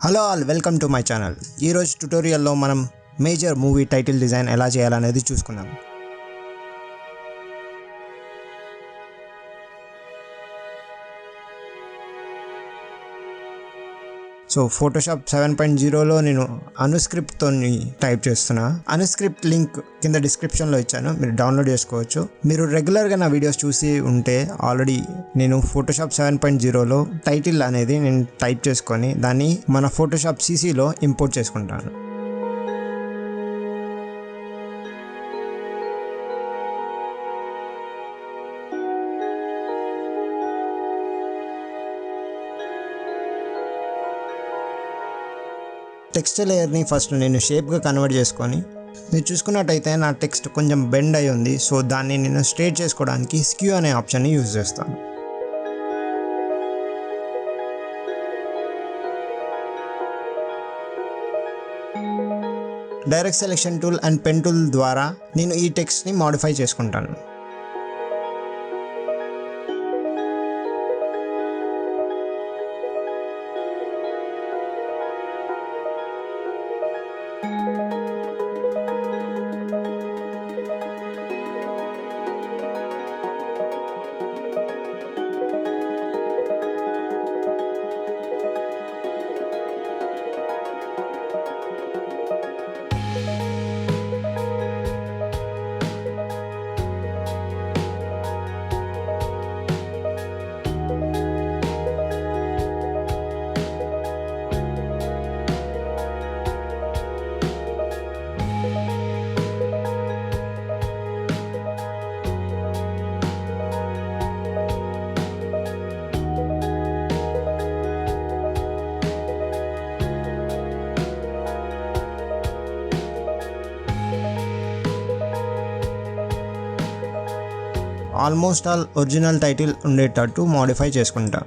Hello all, welcome to my channel. ఈరోజు ట్యుటోరియల్లో మనం మేజర్ మూవీ టైటిల్ డిజైన్ ఎలా చేయాలనేది చూసుకుందాం. సో ఫోటోషాప్ 7.0లో నేను అనుస్క్రిప్ట్తో టైప్ చేస్తున్నా. అనుస్క్రిప్ట్ లింక్ కింద డిస్క్రిప్షన్లో ఇచ్చాను, మీరు డౌన్లోడ్ చేసుకోవచ్చు. మీరు రెగ్యులర్గా నా వీడియోస్ చూసి ఉంటే ఆల్రెడీ నేను ఫోటోషాప్ 7.0లో టైటిల్ అనేది నేను టైప్ చేసుకొని దాన్ని మన ఫోటోషాప్ CCలో ఇంపోర్ట్ చేసుకుంటాను. టెక్స్ట్ లేయర్ని ఫస్ట్ నేను షేప్గా కన్వర్ట్ చేసుకొని, మీరు చూసుకున్నట్టయితే నా టెక్స్ట్ కొంచెం బెండ్ అయి ఉంది. సో దాన్ని నేను స్ట్రేట్ చేసుకోవడానికి స్క్యూ అనే ఆప్షన్ని యూజ్ చేస్తాను. Direct selection tool and pen tool ద్వారా నేను ఈ టెక్స్ట్ని మాడిఫై చేసుకుంటాను. ఆల్మోస్ట్ ఆల్ ఒరిజినల్ టైటిల్ ఉండేటట్టు మోడిఫై చేసుకుంటా.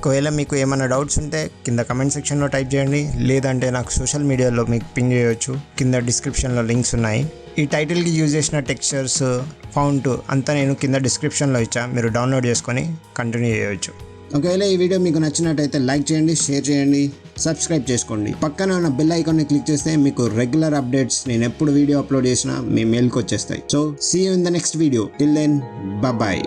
ఒకవేళ మీకు ఏమైనా డౌట్స్ ఉంటే కింద కమెంట్ సెక్షన్లో టైప్ చేయండి, లేదంటే నాకు సోషల్ మీడియాలో మీకు పింగ్ చేయొచ్చు. కింద డిస్క్రిప్షన్లో లింక్స్ ఉన్నాయి. ఈ టైటిల్కి యూజ్ చేసిన టెక్స్చర్స్, ఫాంట్ అంతా నేను కింద డిస్క్రిప్షన్లో ఇచ్చా, మీరు డౌన్లోడ్ చేసుకొని కంటిన్యూ చేయొచ్చు. ఒకవేళ ఈ వీడియో మీకు నచ్చినట్టయితే లైక్ చేయండి, షేర్ చేయండి, సబ్స్క్రైబ్ చేసుకోండి. పక్కన ఉన్న బెల్ ఐకాన్ని క్లిక్ చేస్తే మీకు రెగ్యులర్ అప్డేట్స్ నేను ఎప్పుడు వీడియో అప్లోడ్ చేసినా మీ మెయిల్కి వచ్చేస్తాయి. So see you in the next video. Till then, bye.